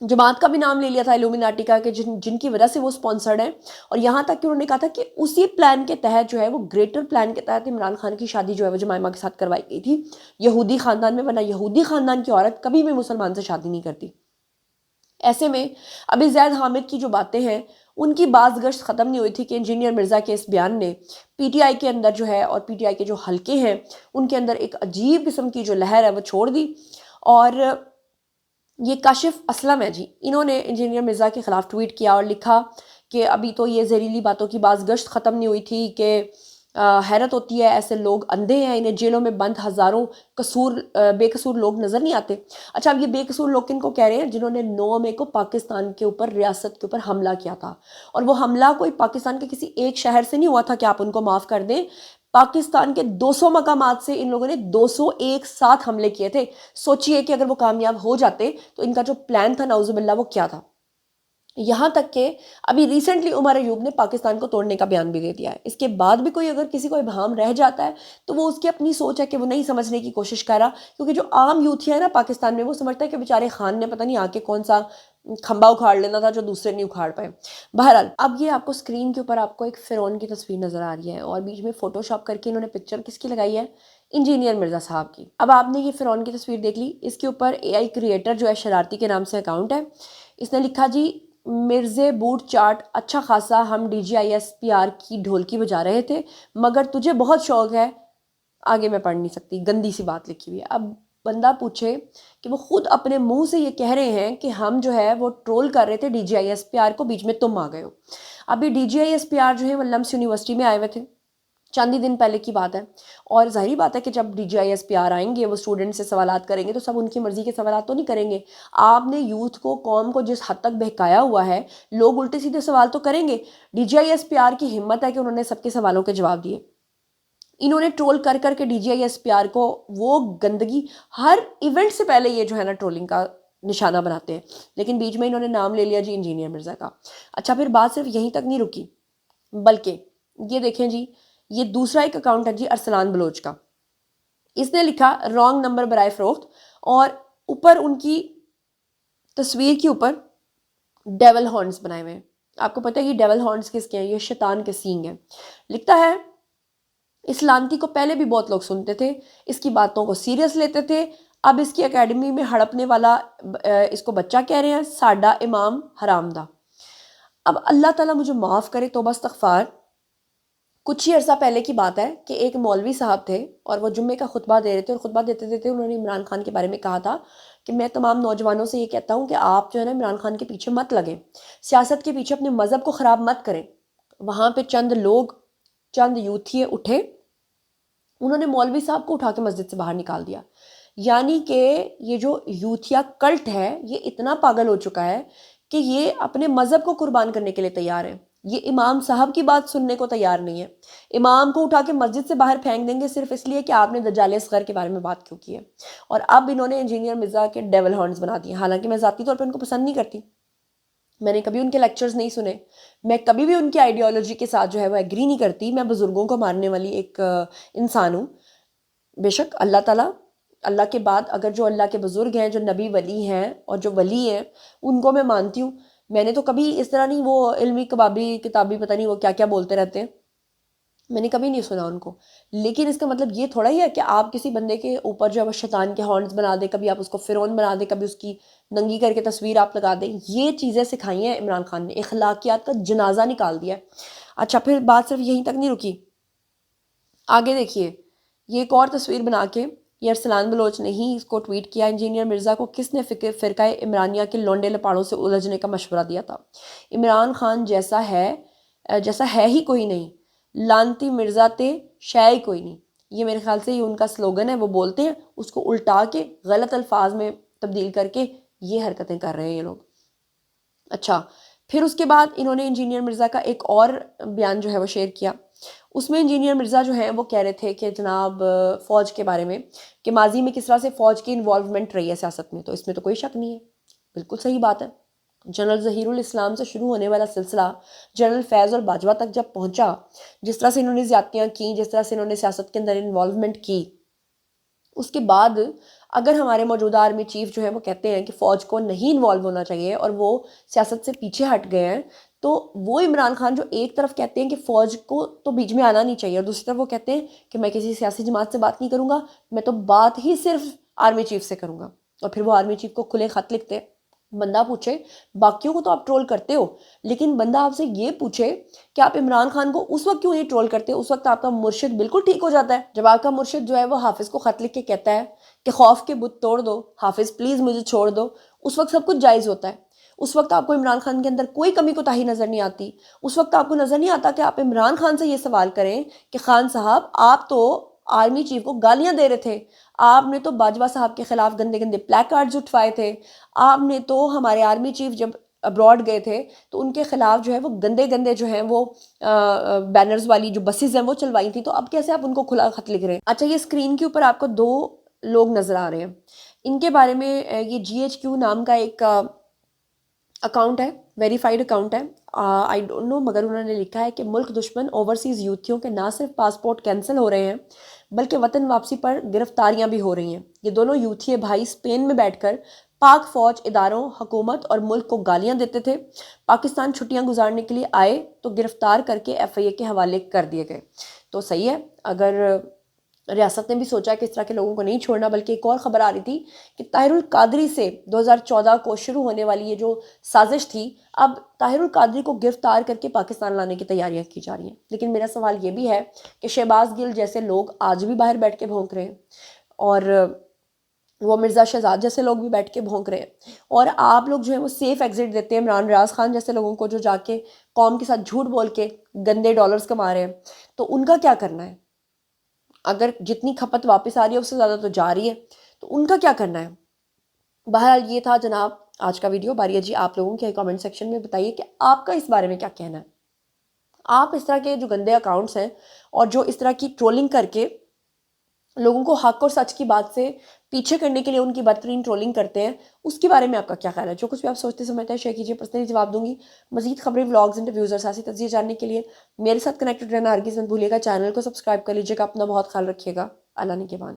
جماعت کا بھی نام لے لیا تھا الومناٹی کا کہ جن کی وجہ سے وہ سپانسرڈ ہیں، اور یہاں تک کہ انہوں نے کہا تھا کہ اسی پلان کے تحت جو ہے وہ گریٹر پلان کے تحت عمران خان کی شادی جو ہے وہ جمائمہ کے ساتھ کروائی گئی تھی یہودی خاندان میں، ورنہ یہودی خاندان کی عورت کبھی بھی مسلمان سے شادی نہیں کرتی۔ ایسے میں ابھی زید حامد کی جو باتیں ہیں ان کی باز گشت ختم نہیں ہوئی تھی کہ انجینئر مرزا کے اس بیان نے پی ٹی آئی کے اندر جو ہے اور پی ٹی آئی کے جو حلقے ہیں ان کے اندر ایک عجیب قسم کی جو لہر ہے وہ چھوڑ دی، اور یہ کاشف اسلم ہے جی، انہوں نے انجینئر مرزا کے خلاف ٹویٹ کیا اور لکھا کہ ابھی تو یہ زہریلی باتوں کی باز گشت ختم نہیں ہوئی تھی کہ حیرت ہوتی ہے ایسے لوگ اندھے ہیں، انہیں جیلوں میں بند ہزاروں بے قصور لوگ نظر نہیں آتے۔ اچھا، اب یہ بے قصور لوگ کن کو کہہ رہے ہیں؟ جنہوں نے 9 مئی کو پاکستان کے اوپر، ریاست کے اوپر حملہ کیا تھا، اور وہ حملہ کوئی پاکستان کے کسی ایک شہر سے نہیں ہوا تھا کہ آپ ان کو معاف کر دیں، پاکستان کے 200 مقامات سے ان لوگوں نے 201 ساتھ حملے کیے تھے۔ سوچئے کہ اگر وہ کامیاب ہو جاتے تو ان کا جو پلان تھا نعوذ باللہ وہ کیا تھا۔ یہاں تک کہ ابھی ریسنٹلی عمر ایوب نے پاکستان کو توڑنے کا بیان بھی دے دیا ہے۔ اس کے بعد بھی کوئی اگر کسی کو ابہام رہ جاتا ہے تو وہ اس کی اپنی سوچ ہے کہ وہ نہیں سمجھنے کی کوشش کر رہا، کیونکہ جو عام یوتھی ہے نا پاکستان میں وہ سمجھتا ہے کہ بیچارے خان نے پتہ نہیں آ کے کون سا کھمبا اکھاڑ لینا تھا جو دوسرے نہیں اکھاڑ پائے۔ بہرحال اب یہ آپ کو اسکرین کے اوپر آپ کو ایک فرعون کی تصویر نظر آ رہی ہے، اور بیچ میں فوٹو شاپ کر کے انہوں نے پکچر کس کی لگائی ہے؟ انجینئر مرزا صاحب کی۔ اب آپ نے یہ فرعون کی تصویر دیکھ لی، اس کے اوپر اے آئی کریٹر جو ہے شرارتی کے نام سے اکاؤنٹ ہے، اس نے لکھا جی مرزے بوٹ چاٹ اچھا خاصا ہم D G I S P R کی ڈھولکی بجا رہے تھے مگر تجھے بہت شوق ہے، آگے میں پڑھ نہیں سکتی، گندی سی بات لکھی ہوئی ہے۔ اب بندہ پوچھے کہ وہ خود اپنے منہ سے یہ کہہ رہے ہیں کہ ہم جو ہے وہ ٹرول کر رہے تھے D G I S P R کو، بیچ میں تم آ گئے ہو۔ ابھی D G I S P R جو ہے وہ لمس یونیورسٹی میں آئے ہوئے تھے، چند ہی دن پہلے کی بات ہے، اور ظاہری بات ہے کہ جب D G I S P R آئیں گے وہ اسٹوڈنٹ سے سوالات کریں گے تو سب ان کی مرضی کے سوالات تو نہیں کریں گے۔ آپ نے یوتھ کو، قوم کو جس حد تک بہکایا ہوا ہے، لوگ الٹے سیدھے سوال تو کریں گے۔ D G I S P R کی ہمت ہے کہ انہوں نے سب کے سوالوں کے جواب دیے۔ انہوں نے ٹرول کر کر کے D G I S P R کو وہ گندگی، ہر ایونٹ سے پہلے یہ جو ہے نا ٹرولنگ کا نشانہ بناتے ہیں، لیکن بیچ میں انہوں نے نام لے لیا جی انجینئر مرزا کا۔ اچھا، پھر بات صرف یہیں تک نہیں رکی، بلکہ یہ دیکھیں جی، یہ دوسرا ایک اکاؤنٹ ہے جی ارسلان بلوچ کا، اس نے لکھا رانگ نمبر برائے فروخت، اور اوپر ان کی تصویر کے اوپر ڈیول ہارنز بنائے ہوئے ہیں۔ آپ کو پتہ ہے یہ ڈیول ہارنز کس کے ہیں؟ یہ شیطان کے سینگ ہیں۔ لکھتا ہے اس لانتی کو پہلے بھی بہت لوگ سنتے تھے، اس کی باتوں کو سیریس لیتے تھے، اب اس کی اکیڈمی میں ہڑپنے والا اس کو بچہ کہہ رہے ہیں، ساڈا امام حرام دا۔ اب اللہ تعالیٰ مجھے معاف کرے، توبہ استغفار، کچھ ہی عرصہ پہلے کی بات ہے کہ ایک مولوی صاحب تھے اور وہ جمعے کا خطبہ دے رہے تھے، اور خطبہ دیتے دیتے انہوں نے عمران خان کے بارے میں کہا تھا کہ میں تمام نوجوانوں سے یہ کہتا ہوں کہ آپ جو ہے نا عمران خان کے پیچھے مت لگیں، سیاست کے پیچھے اپنے مذہب کو خراب مت کریں۔ وہاں پہ چند لوگ، چند یوتھی اٹھے، انہوں نے مولوی صاحب کو اٹھا کے مسجد سے باہر نکال دیا۔ یعنی کہ یہ جو یوتھیا کلٹ ہے یہ اتنا پاگل ہو چکا ہے کہ یہ اپنے مذہب کو قربان کرنے کے لیے تیار ہے، یہ امام صاحب کی بات سننے کو تیار نہیں ہے۔ امام کو اٹھا کے مسجد سے باہر پھینک دیں گے صرف اس لیے کہ آپ نے دجال اصغر کے بارے میں بات کیوں کی ہے۔ اور اب انہوں نے انجینئر مرزا کے ڈیول ہارنز بنا دیے، حالانکہ میں ذاتی طور پہ ان کو پسند نہیں کرتی، میں نے کبھی ان کے لیکچرز نہیں سنے، میں کبھی بھی ان کی آئیڈیالوجی کے ساتھ جو ہے وہ ایگری نہیں کرتی، میں بزرگوں کو ماننے والی ایک انسان ہوں۔ بے شک اللہ تعالیٰ، اللہ کے بعد اگر جو اللہ کے بزرگ ہیں، جو نبی ولی ہیں اور جو ولی ہیں، ان کو میں مانتی ہوں۔ میں نے تو کبھی اس طرح نہیں، وہ علمی کبابی کتابی پتہ نہیں وہ کیا کیا بولتے رہتے ہیں، میں نے کبھی نہیں سنا ان کو، لیکن اس کا مطلب یہ تھوڑا ہی ہے کہ آپ کسی بندے کے اوپر جو ہے وہ شیطان کے ہارنز بنا دیں، کبھی آپ اس کو فرعون بنا دیں، کبھی اس کی ننگی کر کے تصویر آپ لگا دیں۔ یہ چیزیں سکھائی ہیں عمران خان نے، اخلاقیات کا جنازہ نکال دیا ہے۔ اچھا، پھر بات صرف یہیں تک نہیں رکی، آگے دیکھیے، یہ ایک اور تصویر بنا کے، یہ ارسلان بلوچ نے ہی اس کو ٹویٹ کیا، انجینئر مرزا کو کس نے فرقہ عمرانیہ کے لونڈے لپاڑوں سے الجھنے کا مشورہ دیا تھا؟ عمران خان جیسا ہے ہی کوئی نہیں، لانتی مرزا تے شے ہی کوئی نہیں، یہ میرے خیال سے یہ ان کا سلوگن ہے، وہ بولتے ہیں اس کو الٹا کے غلط الفاظ میں تبدیل کر کے یہ حرکتیں کر رہے ہیں یہ لوگ۔ اچھا، پھر اس کے بعد انہوں نے انجینئر مرزا کا ایک اور بیان جو ہے وہ شیئر کیا، اس میں انجینئر مرزا جو ہیں وہ کہہ رہے تھے کہ جناب فوج کے بارے میں کہ ماضی میں کس طرح سے فوج کی انوالومنٹ رہی ہے سیاست میں، تو اس میں تو کوئی شک نہیں ہے، بالکل صحیح بات ہے۔ جنرل ظہیر الاسلام سے شروع ہونے والا سلسلہ جنرل فیض اور باجوہ تک جب پہنچا، جس طرح سے انہوں نے زیادتیاں کی، جس طرح سے انہوں نے سیاست کے اندر انوالومنٹ کی، اس کے بعد اگر ہمارے موجودہ آرمی چیف جو ہے وہ کہتے ہیں کہ فوج کو نہیں انوالو ہونا چاہیے اور وہ سیاست سے پیچھے ہٹ گئے ہیں، تو وہ عمران خان جو ایک طرف کہتے ہیں کہ فوج کو تو بیچ میں آنا نہیں چاہیے، اور دوسری طرف وہ کہتے ہیں کہ میں کسی سیاسی جماعت سے بات نہیں کروں گا، میں تو بات ہی صرف آرمی چیف سے کروں گا، اور پھر وہ آرمی چیف کو کھلے خط لکھتے ہیں۔ بندہ پوچھے، باقیوں کو تو آپ ٹرول کرتے ہو، لیکن بندہ آپ سے یہ پوچھے کہ آپ عمران خان کو اس وقت کیوں نہیں ٹرول کرتے؟ اس وقت آپ کا مرشد بالکل ٹھیک ہو جاتا ہے، جب آپ کا مرشد جو ہے وہ حافظ کو خط لکھ کے کہتا ہے کہ خوف کے بت توڑ دو، حافظ پلیز مجھے چھوڑ دو، اس وقت سب کچھ جائز ہوتا ہے۔ اس وقت آپ کو عمران خان کے اندر کوئی کمی کوتاہی نظر نہیں آتی۔ اس وقت آپ کو نظر نہیں آتا کہ آپ عمران خان سے یہ سوال کریں کہ خان صاحب آپ تو آرمی چیف کو گالیاں دے رہے تھے، آپ نے تو باجوہ صاحب کے خلاف گندے گندے پلیک کارڈز اٹھوائے تھے، آپ نے تو ہمارے آرمی چیف جب ابراڈ گئے تھے تو ان کے خلاف جو ہے وہ گندے گندے جو ہیں وہ بینرز والی جو بسیز ہیں وہ چلوائی تھی، تو اب کیسے آپ ان کو کھلا خط لکھ رہے ہیں؟ اچھا، یہ اسکرین کے اوپر آپ کو 2 لوگ نظر آ رہے ہیں، ان کے بارے میں یہ GHQ نام کا ایک اکاؤنٹ ہے، ویریفائڈ اکاؤنٹ ہے، آئی ڈونٹ نو، مگر انہوں نے لکھا ہے کہ ملک دشمن اوورسیز یوتھیوں کے نہ صرف پاسپورٹ کینسل ہو رہے ہیں بلکہ وطن واپسی پر گرفتاریاں بھی ہو رہی ہیں۔ یہ دونوں یوتھی بھائی اسپین میں بیٹھ کر پاک فوج اداروں، حکومت اور ملک کو گالیاں دیتے تھے، پاکستان چھٹیاں گزارنے کے لیے آئے تو گرفتار کر کے FIA کے حوالے کر دیے گئے۔ تو صحیح ہے، اگر ریاست نے بھی سوچا کہ اس طرح کے لوگوں کو نہیں چھوڑنا، بلکہ ایک اور خبر آ رہی تھی کہ طاہر القادری سے 2014 کو شروع ہونے والی یہ جو سازش تھی، اب طاہر القادری کو گرفتار کر کے پاکستان لانے کی تیاریاں کی جا رہی ہیں۔ لیکن میرا سوال یہ بھی ہے کہ شہباز گل جیسے لوگ آج بھی باہر بیٹھ کے بھونک رہے ہیں، اور وہ مرزا شہزاد جیسے لوگ بھی بیٹھ کے بھونک رہے ہیں، اور آپ لوگ جو ہیں وہ سیف ایگزٹ دیتے ہیں عمران ریاض خان جیسے لوگوں کو، جو جا کے قوم کے ساتھ جھوٹ بول کے گندے ڈالرز کما رہے ہیں، تو ان کا کیا کرنا ہے؟ اگر جتنی کھپت واپس آ رہی ہے اس سے زیادہ تو جا رہی ہے، تو ان کا کیا کرنا ہے؟ بہرحال یہ تھا جناب آج کا ویڈیو۔ باری ہے جی آپ لوگوں کے کامنٹ سیکشن میں بتائیے کہ آپ کا اس بارے میں کیا کہنا ہے۔ آپ اس طرح کے جو گندے اکاؤنٹس ہیں اور جو اس طرح کی ٹرولنگ کر کے لوگوں کو حق اور سچ کی بات سے پیچھے کرنے کے لیے ان کی بدترین ٹرولنگ کرتے ہیں، اس کے بارے میں آپ کا کیا خیال ہے؟ جو کچھ بھی آپ سوچتے سمجھتے ہیں شیئر کیجیے، پرسنلی جواب دوں گی۔ مزید خبریں، ولاگز، انٹرویوز اور سیاسی تجزیے جاننے کے لیے میرے ساتھ کنیکٹڈ رہنا ہرگز مت بھولیے گا۔ چینل کو سبسکرائب کر لیجیے گا۔ اپنا بہت خیال رکھیے گا۔ اللہ نگہبان۔